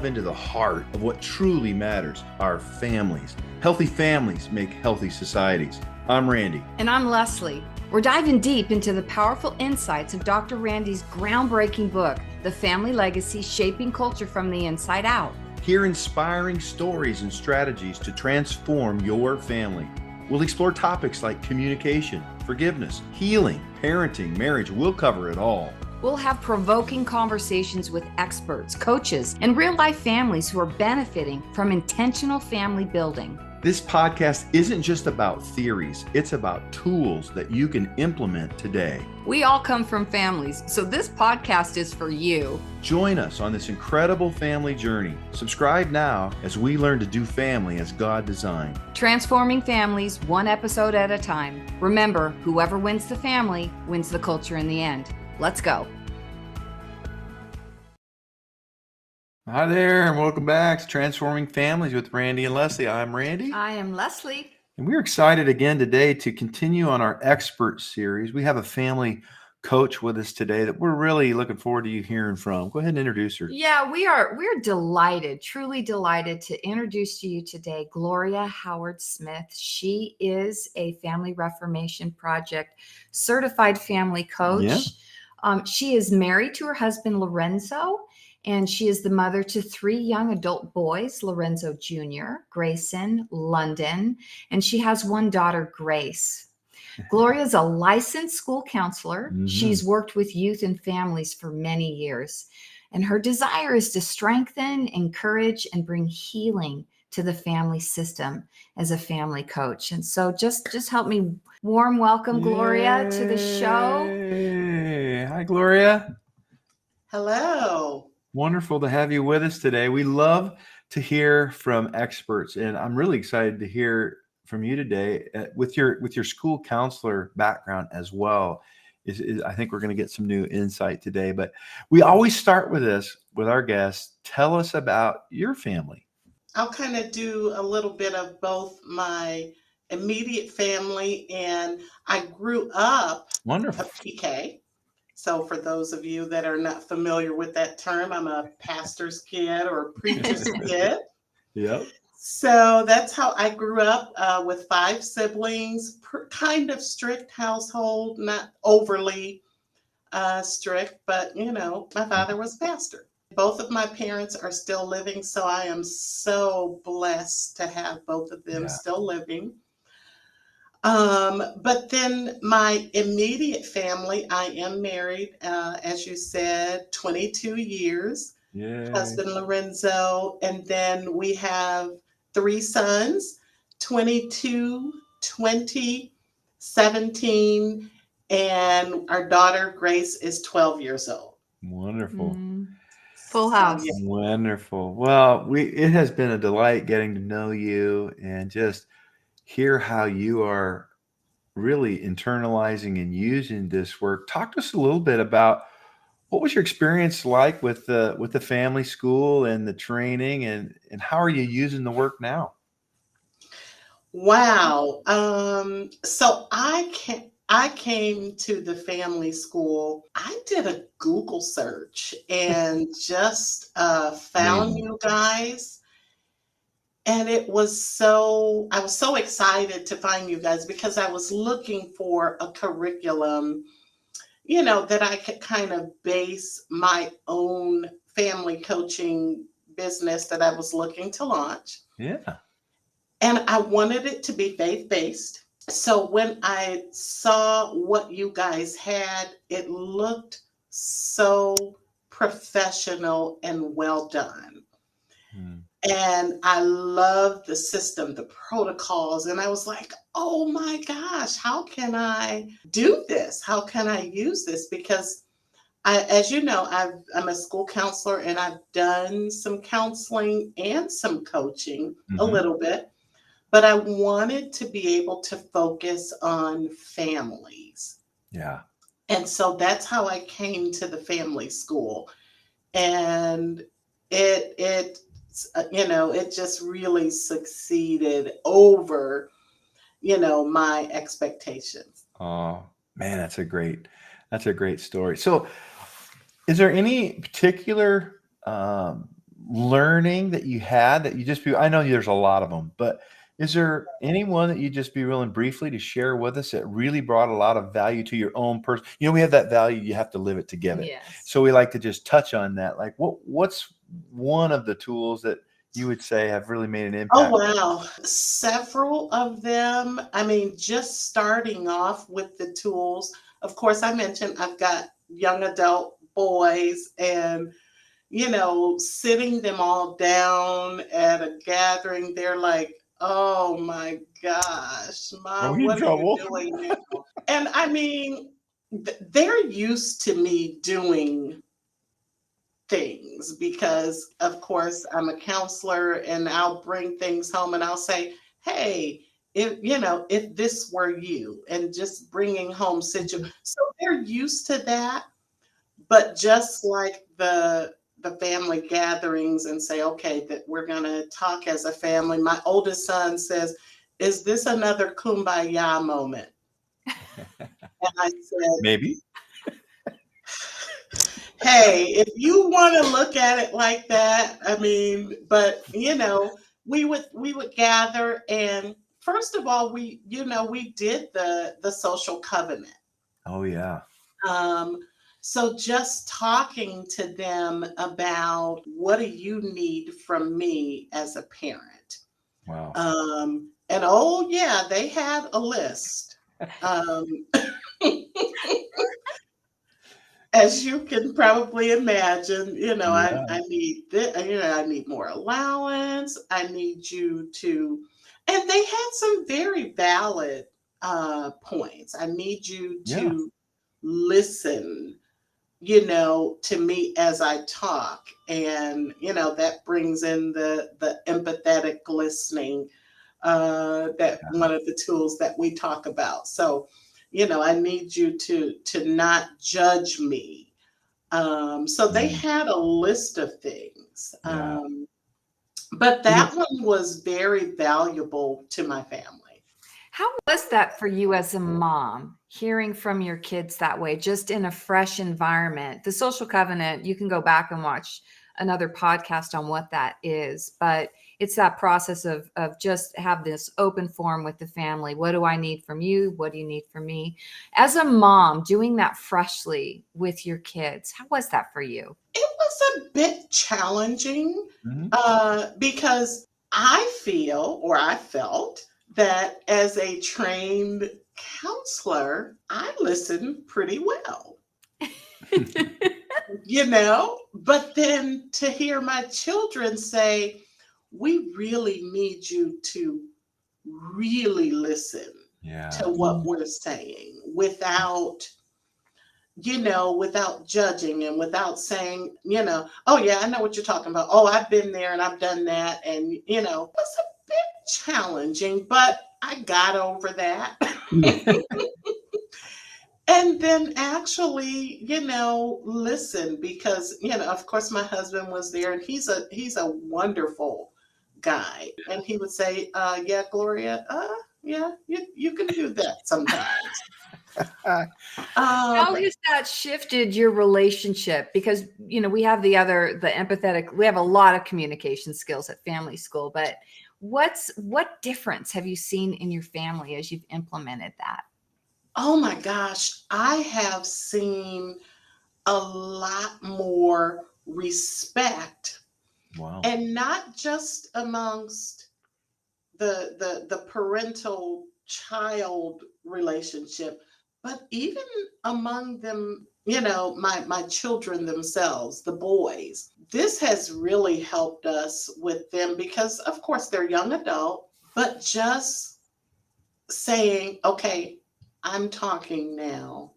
into the heart of what truly matters, our families. Healthy families make healthy societies. I'm Randy. And I'm Leslie. We're diving deep into the powerful insights of Dr. Randy's groundbreaking book, The Family Legacy: Shaping Culture from the Inside Out. Hear inspiring stories and strategies to transform your family. We'll explore topics like communication, forgiveness, healing, parenting, marriage. We'll cover it all. We'll have provoking conversations with experts, coaches, and real-life families who are benefiting from intentional family building. This podcast isn't just about theories, it's about tools that you can implement today. We all come from families, so this podcast is for you. Join us on this incredible family journey. Subscribe now as we learn to do family as God designed. Transforming families one episode at a time. Remember, whoever wins the family wins the culture in the end. Let's go. Hi there, and welcome back to Transforming Families with Randy and Leslie. I'm Randy. I am Leslie. And we're excited again today to continue on our expert series. We have a family coach with us today that we're really looking forward to you hearing from. Go ahead and introduce her. Yeah, we're delighted, truly delighted to introduce to you today Gloria Howard Smith. She is a Family Reformation Project certified family coach. Yeah. She is married to her husband, Lorenzo, and she is the mother to 3 young adult boys, Lorenzo Jr., Grayson, London, and she has 1 daughter, Grace. Gloria is a licensed school counselor. Mm-hmm. She's worked with youth and families for many years, and her desire is to strengthen, encourage, and bring healing to the family system as a family coach. And so just help me warm welcome Gloria to the show. Hi, Gloria. Hello. Wonderful to have you with us today. We love to hear from experts, and I'm really excited to hear from you today with your school counselor background as well. I think we're going to get some new insight today, but we always start with this with our guests. Tell us about your family. I'll kind of do a little bit of both my immediate family, and I grew up Wonderful. a PK. So for those of you that are not familiar with that term, I'm a pastor's kid or a preacher's kid. Yep. So that's how I grew up with 5 siblings, kind of strict household, not overly strict, but my father was a pastor. Both of my parents are still living, so I am so blessed to have both of them still living. But then my immediate family, I am married, as you said, 22 years, Yay. Husband Lorenzo, and then we have 3 sons, 22, 20, 17, and our daughter Grace is 12 years old. Wonderful. Full house. Wonderful. Well, it has been a delight getting to know you and just hear how you are really internalizing and using this work. Talk to us a little bit about what was your experience like with the family school and the training, and how are you using the work now? Wow. So I came to the family school. I did a Google search and just found you guys. And I was so excited to find you guys because I was looking for a curriculum, that I could kind of base my own family coaching business that I was looking to launch. Yeah. And I wanted it to be faith-based. So when I saw what you guys had, it looked so professional and well done. And I loved the system, the protocols. And I was like, oh my gosh, how can I do this? How can I use this? Because as you know, I'm a school counselor and I've done some counseling and some coaching a little bit. But I wanted to be able to focus on families. Yeah. And so that's how I came to the family school. And it just really succeeded over, my expectations. Oh, man, that's a great story. So is there any particular learning that you had that you just be, I know there's a lot of them, but is there anyone that you just be willing briefly to share with us that really brought a lot of value to your own person? You know, we have that value, you have to live it to give it. Yes. So we like to just touch on that. Like what's one of the tools that you would say have really made an Oh, impact? wow. Several of them. I mean, just starting off with the tools. Of course, I mentioned I've got young adult boys, and, sitting them all down at a gathering, they're like, oh my gosh, Are Mom, we in what are you trouble? doing now? And I mean, they're used to me doing things because of course I'm a counselor, and I'll bring things home and I'll say, hey, if this were you, and just bringing home so they're used to that. But just like the family gatherings, and say, okay, that we're going to talk as a family, my oldest son says, is this another kumbaya moment? And I said, Maybe. hey, if you want to look at it like that, I mean, but we would gather, and first of all, we did the social covenant. Oh yeah. Um, so just talking to them about, what do you need from me as a parent? Wow. And oh yeah, they had a list. Um, as you can probably imagine, Yeah. I need this, I need more allowance. I need you to, and they had some very valid points. I need you Yeah. to listen, to me as I talk. And, that brings in the empathetic listening, that one of the tools that we talk about. So, I need you to not judge me. So they Mm, had a list of things. yeah. But You know, that one was very valuable to my family. How was that for you as a mom, hearing from your kids that way, just in a fresh environment? The social covenant, you can go back and watch another podcast on what that is, but it's that process of just have this open forum with the family. What do I need from you? What do you need from me? As a mom, doing that freshly with your kids, how was that for you? It was a bit challenging, mhm. because I felt that as a trained counselor, I listened pretty well, But then to hear my children say, we really need you to really listen Yeah. to what we're saying, without judging, and without saying, oh yeah, I know what you're talking about. Oh, I've been there and I've done that. And, it's a bit challenging, but I got over that. And then actually, listen, because, of course my husband was there, and he's a wonderful guy. And he would say, yeah, Gloria, yeah, you can do that sometimes. How But has that shifted your relationship? Because, we have the empathetic, we have a lot of communication skills at family school, but what difference have you seen in your family as you've implemented that? oh my gosh, I have seen a lot more respect, Wow. and not just amongst the parental child relationship, but even among them, my children themselves, the boys. This has really helped us with them because, of course, they're young adult, but just saying, okay, I'm talking now.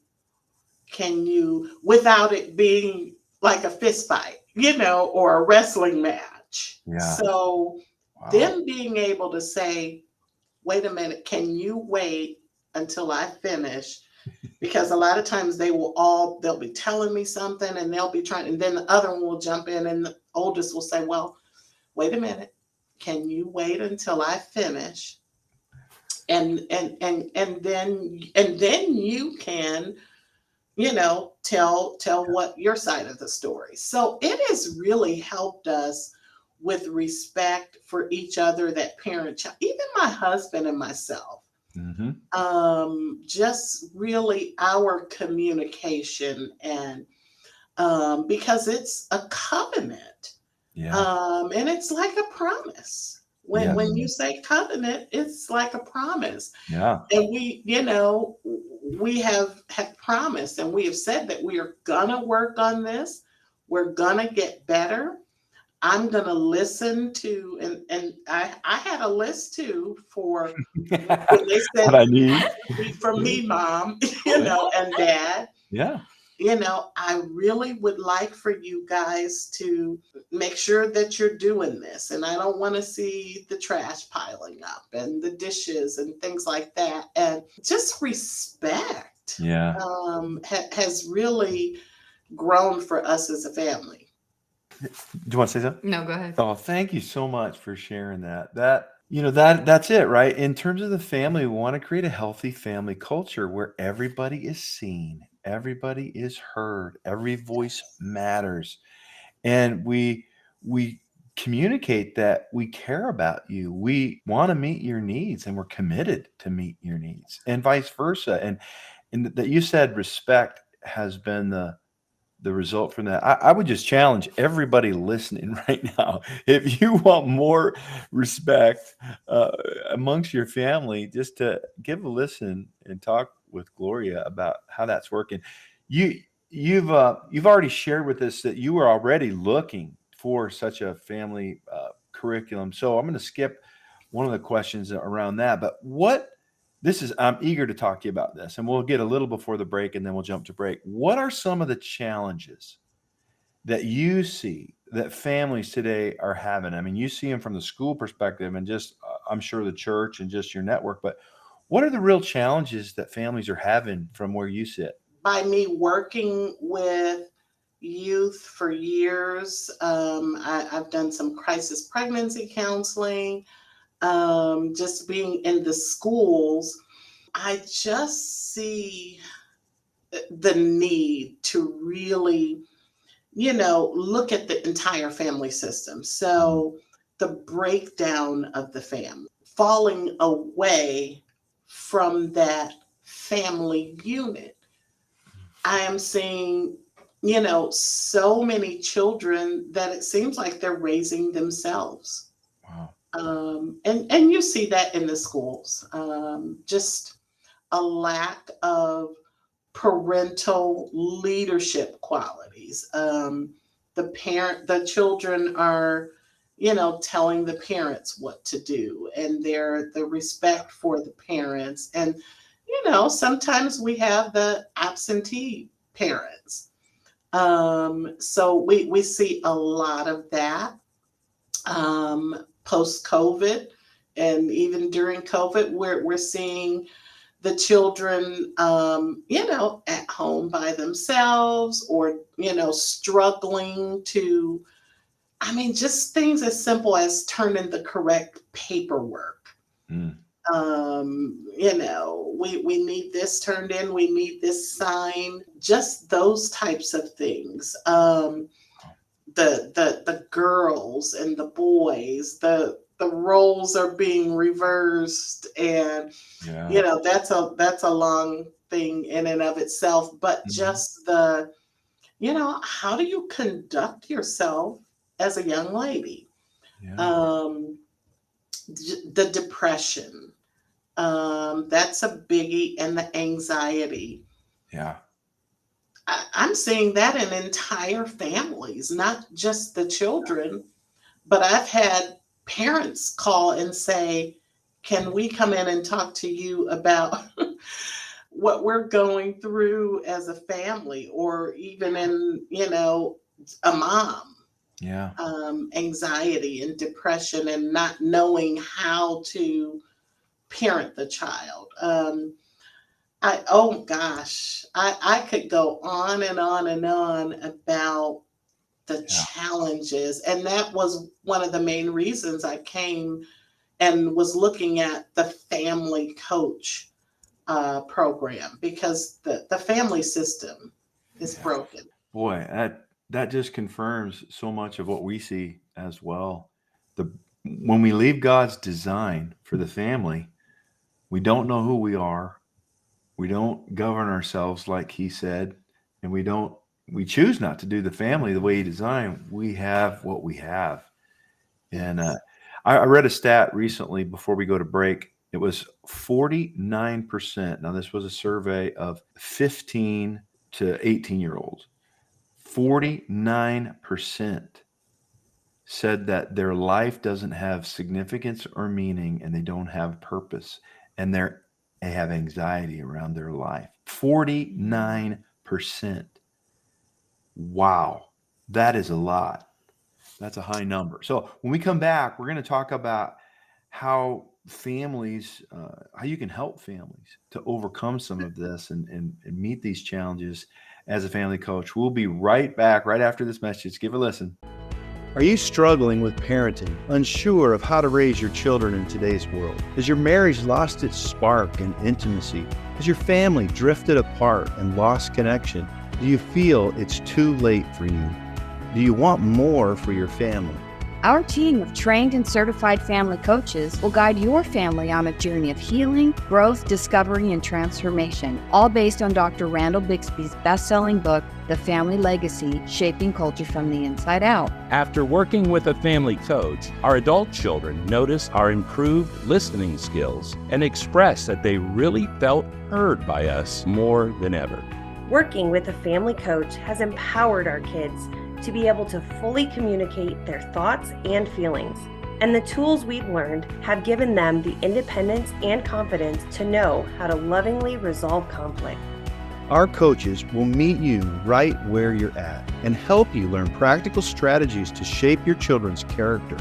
Can you, without it being like a fist fight, or a wrestling match? Yeah. So, Wow. them being able to say, wait a minute, can you wait until I finish? Because a lot of times they'll be telling me something, and they'll be trying, and then the other one will jump in, and the oldest will say, well, wait a minute, can you wait until I finish? And then you can, tell what your side of the story. So it has really helped us with respect for each other, that parent child, even my husband and myself, Mm-hmm. just really our communication, and because it's a covenant, Yeah. and it's like a promise. When Yes. you say covenant, it's like a promise. Yeah. And we have promised, and we have said that we are gonna work on this. We're gonna get better. I'm gonna listen to, and I had a list too for when they What said, I need. from Yeah. me, mom, Yeah. and dad. Yeah. I really would like for you guys to make sure that you're doing this. And I don't want to see the trash piling up and the dishes and things like that. And just respect Yeah. has really grown for us as a family. Do you want to say something? No, go ahead. Oh, thank you so much for sharing that. That's it, right? In terms of the family, we want to create a healthy family culture where everybody is seen, everybody is heard, every voice matters. And we communicate that we care about you. We want to meet your needs and we're committed to meet your needs and vice versa. And that you said respect has been the result from that. I would just challenge everybody listening right now. If you want more respect amongst your family, just to give a listen and talk with Gloria about how that's working. You you've already shared with us that you were already looking for such a family curriculum. So I'm going to skip one of the questions around that. But I'm eager to talk to you about this, and we'll get a little before the break and then we'll jump to break. What are some of the challenges that you see that families today are having? I mean, you see them from the school perspective and just, I'm sure, the church and just your network, but what are the real challenges that families are having from where you sit? By me working with youth for years, I've done some crisis pregnancy counseling, just being in the schools. I just see the need to really, look at the entire family system. Mhm. So the breakdown of the family, falling away from that family unit. I am seeing, so many children that it seems like they're raising themselves. Wow. And you see that in the schools, just a lack of parental leadership qualities. The children are, telling the parents what to do, and the respect for the parents. And, sometimes we have the absentee parents. So we see a lot of that post COVID, and even during COVID, we're seeing the children, at home by themselves, or, struggling to, just things as simple as turning the correct paperwork. Mm. We need this turned in, we need this signed, just those types of things. The girls and the boys, the roles are being reversed, and Yeah. that's a long thing in and of itself. But Mhm. just how do you conduct yourself as a young lady? Yeah. um the depression, that's a biggie, and the anxiety. Yeah. I'm seeing that in entire families, not just the children, but I've had parents call and say, can we come in and talk to you about what we're going through as a family, or even in, a mom, Yeah. anxiety and depression, and not knowing how to parent the child. Oh gosh, I could go on and on and on about the Yeah. challenges. And that was one of the main reasons I came and was looking at the family coach program, because the family system is Yeah. broken. Boy, that just confirms so much of what we see as well. The when we leave God's design for the family, we don't know who we are. We don't govern ourselves like he said, and we choose not to do the family the way he designed. We have what we have. And Yes. I read a stat recently before we go to break. It was 49%. Now, this was a survey of 15 to 18-year-olds. 49% said that their life doesn't have significance or meaning and they don't have purpose and they have anxiety around their life. 49%. Wow. That is a lot. That's a high number. So when we come back, we're going to talk about how families, how you can help families to overcome some of this and meet these challenges as a family coach. We'll be right back right after this message. Give a listen. Are you struggling with parenting, unsure of how to raise your children in today's world? Has your marriage lost its spark and intimacy? Has your family drifted apart and lost connection? Do you feel it's too late for you? Do you want more for your family? Our team of trained and certified family coaches will guide your family on a journey of healing, growth, discovery, and transformation, all based on Dr. Randall Bixby's best-selling book, The Family Legacy: Shaping Culture from the Inside Out. After working with a family coach, our adult children notice our improved listening skills and express that they really felt heard by us more than ever. Working with a family coach has empowered our kids to be able to fully communicate their thoughts and feelings. And the tools we've learned have given them the independence and confidence to know how to lovingly resolve conflict. Our coaches will meet you right where you're at and help you learn practical strategies to shape your children's character,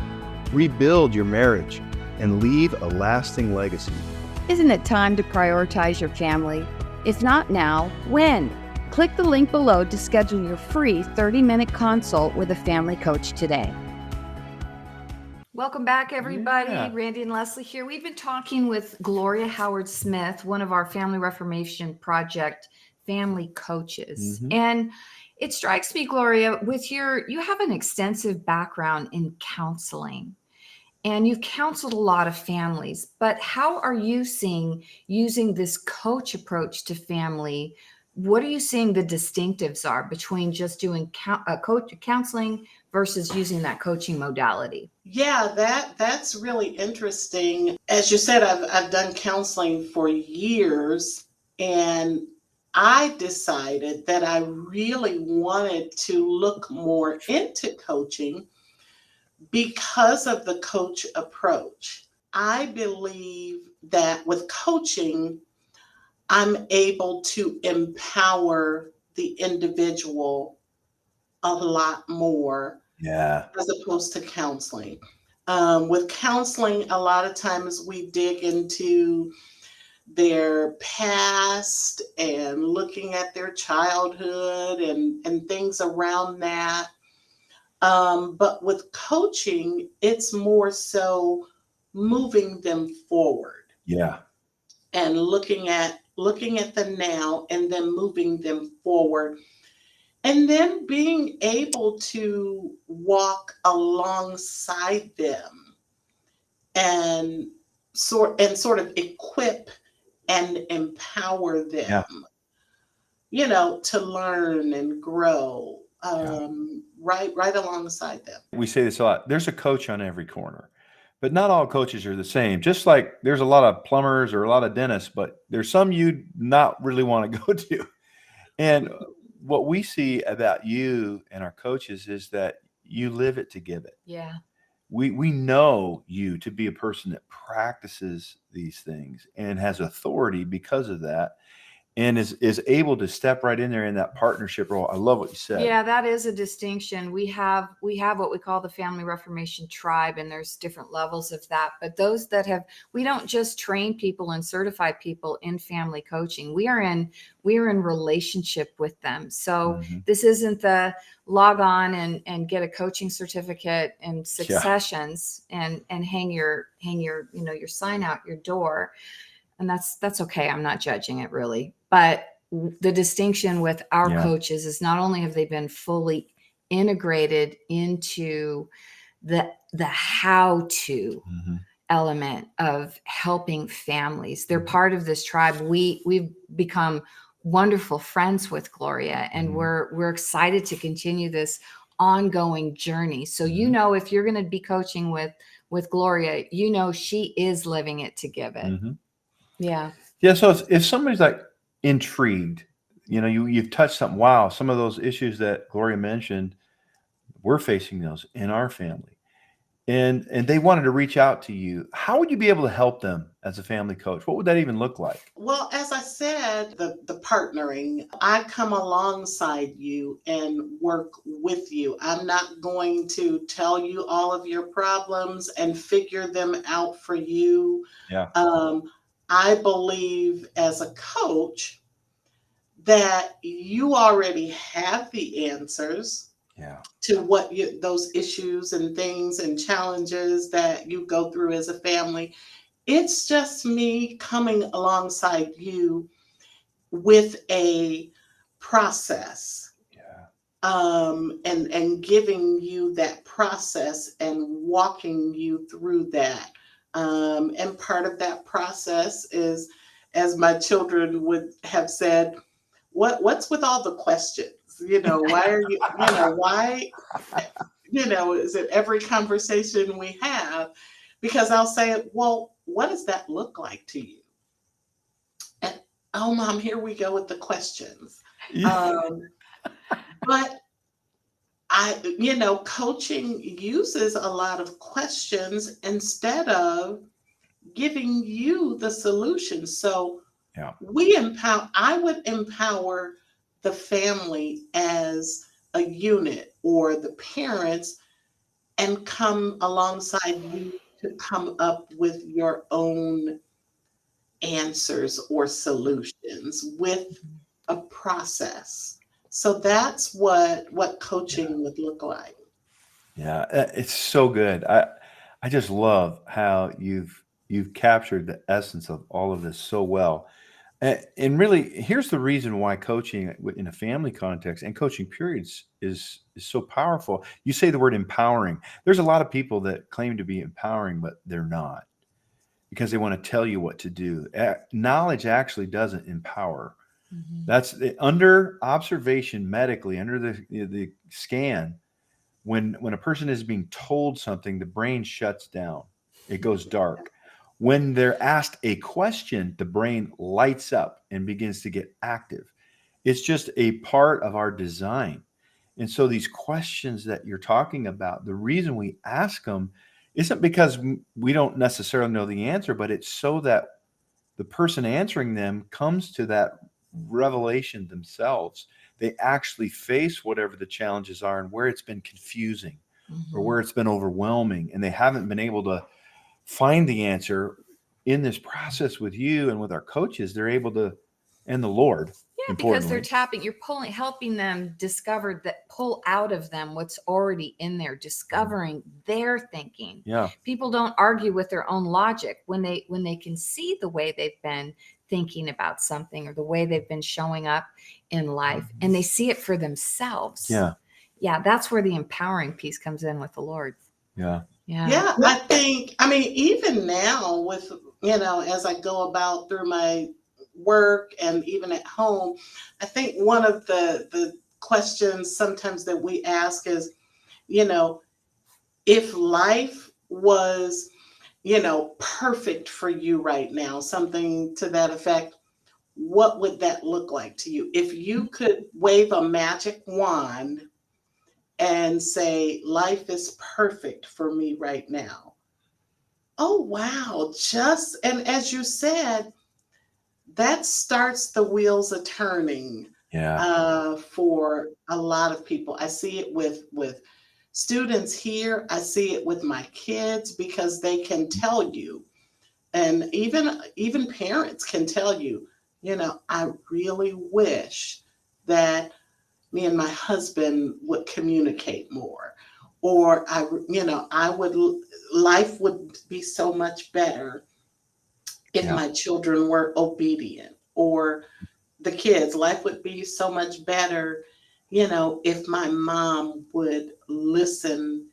rebuild your marriage, and leave a lasting legacy. Isn't it time to prioritize your family? If not now, when? Click the link below to schedule your free 30-minute consult with a family coach today. Welcome back, everybody. Yeah. Randy and Leslie here. We've been talking with Gloria Howard-Smith, one of our Family Reformation Project family coaches. Mhm. And it strikes me, Gloria, you have an extensive background in counseling. And you've counseled a lot of families, but how are you seeing using this coach approach to family? What are you seeing the distinctives are between just doing counseling versus using that coaching modality? Yeah, that's really interesting. As you said, I've done counseling for years, and I decided that I really wanted to look more into coaching because of the coach approach. I believe that with coaching, I'm able to empower the individual a lot more Yeah. as opposed to counseling. With counseling, a lot of times we dig into their past and looking at their childhood and things around that. But with coaching, it's more so moving them forward Yeah. and looking at the now and then moving them forward, and then being able to walk alongside them and sort of equip and empower Yeah. them, to learn and grow, right alongside them. We say this a lot. There's a coach on every corner, but not all coaches are the same. Just like there's a lot of plumbers or a lot of dentists, but there's some you not really want to go to. And what we see about you and our coaches is that you live it to give it. Yeah. We know you to be a person that practices these things and has authority because of that, and is able to step right in there in that partnership role. I love what you said. Yeah, that is a distinction. We have what we call the Family Reformation Tribe, and there's different levels of that. But those that we don't just train people and certify people in family coaching. We are in relationship with them. So Mhm. this isn't the log on and get a coaching certificate in six Yeah. sessions and hang your your sign out your door. And that's okay. I'm not judging it really. But the distinction with our Yeah. coaches is not only have they been fully integrated into the how to Mhm. element of helping families. They're part of this tribe. We've become wonderful friends with Gloria, and Mhm. we're excited to continue this ongoing journey. So Mhm. if you're going to be coaching with Gloria, she is living it to give it. Mhm. Yeah. Yeah, so if somebody's like intrigued, you've touched something. Wow, some of those issues that Gloria mentioned, we're facing those in our family. And they wanted to reach out to you. How would you be able to help them as a family coach? What would that even look like? Well, as I said, the partnering, I come alongside you and work with you. I'm not going to tell you all of your problems and figure them out for you. Yeah. Um, I believe as a coach that you already have the answers Yeah. to those issues and things and challenges that you go through as a family. It's just me coming alongside you with a process, Yeah. and giving you that process and walking you through that. And part of that process is, as my children would have said, what's with all the questions? Why are why, is it every conversation we have? Because I'll say, well, what does that look like to you? And, oh, Mom, here we go with the questions. Yeah. Um, but coaching uses a lot of questions instead of giving you the solution. So Yeah. I would empower the family as a unit, or the parents, and come alongside you to come up with your own answers or solutions with a process. So that's what Yeah. coaching would look like. Yeah. It's so good. I just love how you've captured the essence of all of this so well. And really, here's the reason why coaching in a family context and coaching periods is so powerful. You say the word empowering. There's a lot of people that claim to be empowering, but they're not, because they want to tell you what to do. Knowledge actually doesn't empower. Mhm. That's under observation medically, under the scan. When a person is being told something, the brain shuts down. It goes dark. When they're asked a question, the brain lights up and begins to get active. It's just a part of our design. And so these questions that you're talking about, the reason we ask them isn't because we don't necessarily know the answer, but it's so that the person answering them comes to that revelation themselves. They actually face whatever the challenges are and where it's been confusing or Mhm. where it's been overwhelming, and they haven't been able to find the answer. In this process with you and with our coaches, they're able to, and the Lord, Yeah, because importantly. you're helping them discover pull out of them what's already in there, discovering their thinking. Yeah. People don't argue with their own logic when they can see the way they've been thinking about something or the way they've been showing up in life, and they see it for themselves. Yeah. Yeah, that's where the empowering piece comes in with the Lord. Yeah. Yeah. Yeah, I mean, even now with, as I go about through my work and even at home, I think one of the questions sometimes that we ask is, you know, if life was, perfect for you right now, something to that effect, what would that look like to you? If you could wave a magic wand and say, life is perfect for me right now. Oh, wow. And as you said, that starts the wheels a turning Yeah. for a lot of people. I see it with students here. I see it with my kids, because they can tell you, and even parents can tell you, I really wish that me and my husband would communicate more, or I would, life would be so much better if Yeah. my children were obedient, or the kids, life would be so much better, if my mom would listen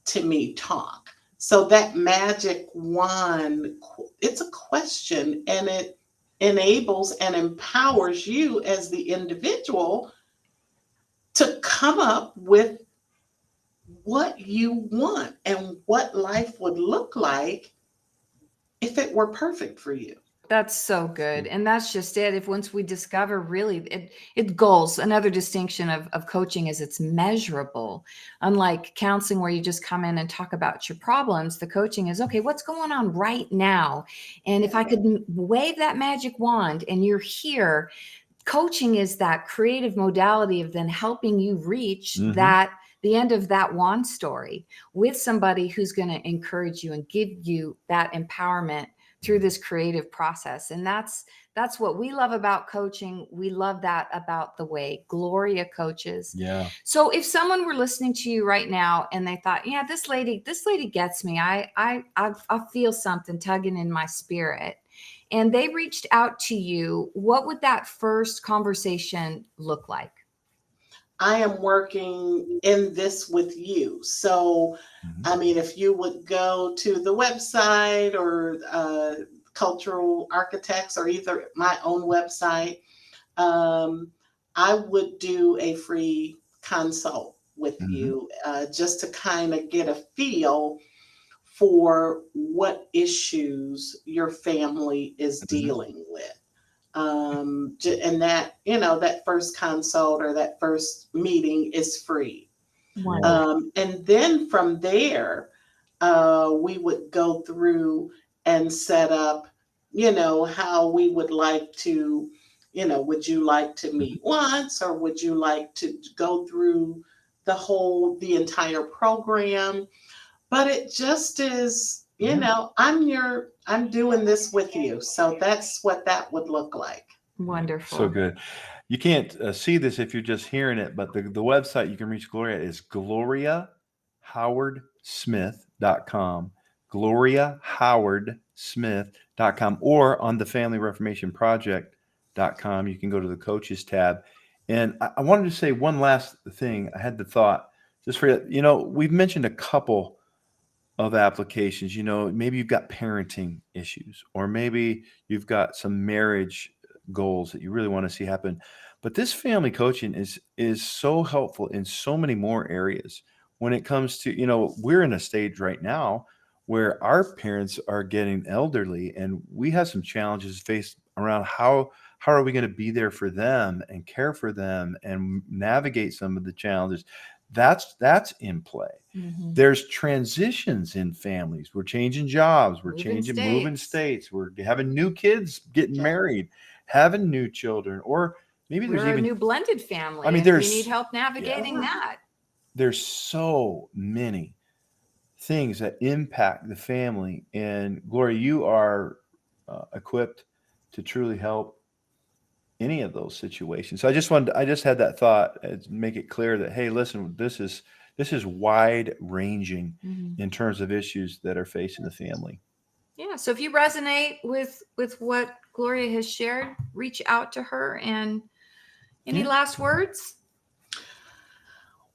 to me talk. So that magic wand, it's a question, and it enables and empowers you as the individual to come up with what you want and what life would look like if it were perfect for you. That's so good. And that's just it. If once we discover really it goals, another distinction of coaching is it's measurable. Unlike counseling where you just come in and talk about your problems, the coaching is, okay, what's going on right now? And if I could wave that magic wand and you're here, coaching is that creative modality of then helping you reach the end of that wand story with somebody who's going to encourage you and give you that empowerment through this creative process. And that's what we love about coaching. We love that about the way Gloria coaches. Yeah. So if someone were listening to you right now and they thought, yeah, this lady gets me. I feel something tugging in my spirit. And they reached out to you, what would that first conversation look like? I am working in this with you. So, I mean, if you would go to the website or Cultural Architects or either my own website, I would do a free consult with you just to kind of get a feel for what issues your family is dealing with. And that, that first consult or that first meeting is free. And then from there, we would go through and set up, how we would like to, would you like to meet once, or would you like to go through the entire program? But it just is, I'm doing this with you. So that's what that would look like. Wonderful. So good. You can't see this if you're just hearing it, but the website you can reach Gloria is GloriaHowardSmith.com, GloriaHowardSmith.com, or on the FamilyReformationProject.com. You can go to the coaches tab. And I wanted to say one last thing. I had the thought just for you. We've mentioned a couple of applications. Maybe you've got parenting issues, or maybe you've got some marriage goals that you really want to see happen. But this family coaching is so helpful in so many more areas when it comes to, we're in a stage right now where our parents are getting elderly, and we have some challenges faced around how are we going to be there for them and care for them and navigate some of the challenges. That's in play. There's transitions in families. We're changing jobs. We're moving states. We're having new kids, getting married, having new children, or maybe there's even a new blended family. I mean, we need help navigating that. There's so many things that impact the family. And Gloria, you are equipped to truly help any of those situations. So I just had that thought to make it clear that, hey, listen, this is wide ranging in terms of issues that are facing the family. Yeah. So if you resonate with what Gloria has shared, reach out to her. And any last words?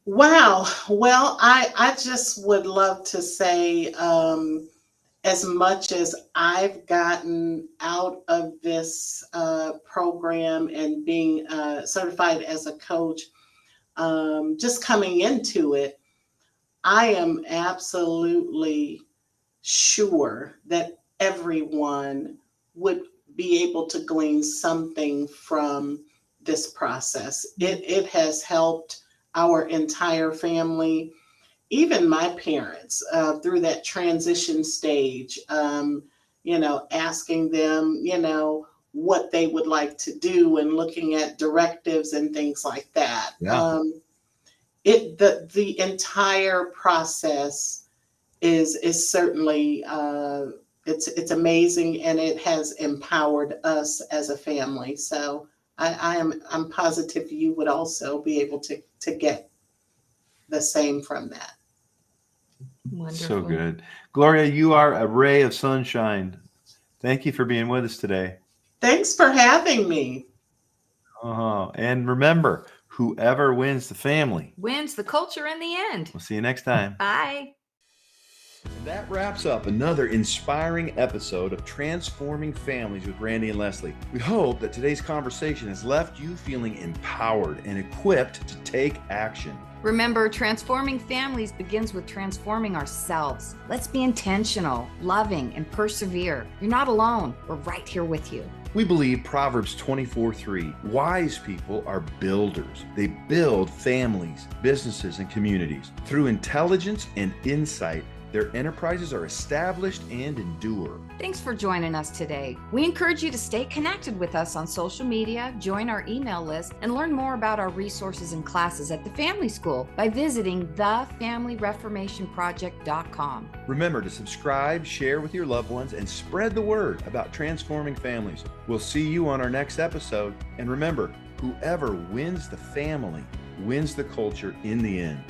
Wow. Well, I just would love to say, as much as I've gotten out of this program and being certified as a coach, just coming into it, I am absolutely sure that everyone would be able to glean something from this process. It has helped our entire family, even my parents, through that transition stage, asking them, what they would like to do and looking at directives and things like that. Yeah. The entire process is certainly it's amazing, and it has empowered us as a family. So I'm positive you would also be able to get the same from that. Wonderful. So good. Gloria, you are a ray of sunshine. Thank you for being with us today. Thanks for having me. And remember, whoever wins the family wins the culture in the end. We'll see you next time. Bye. And that wraps up another inspiring episode of Transforming Families with Randy and Leslie. We hope that today's conversation has left you feeling empowered and equipped to take action. Remember, transforming families begins with transforming ourselves. Let's be intentional, loving, and persevere. You're not alone. We're right here with you. We believe Proverbs 24:3, wise people are builders. They build families, businesses, and communities. Through intelligence and insight, their enterprises are established and endure. Thanks for joining us today. We encourage you to stay connected with us on social media, join our email list, and learn more about our resources and classes at the Family School by visiting thefamilyreformationproject.com. Remember to subscribe, share with your loved ones, and spread the word about transforming families. We'll see you on our next episode. And remember, whoever wins the family wins the culture in the end.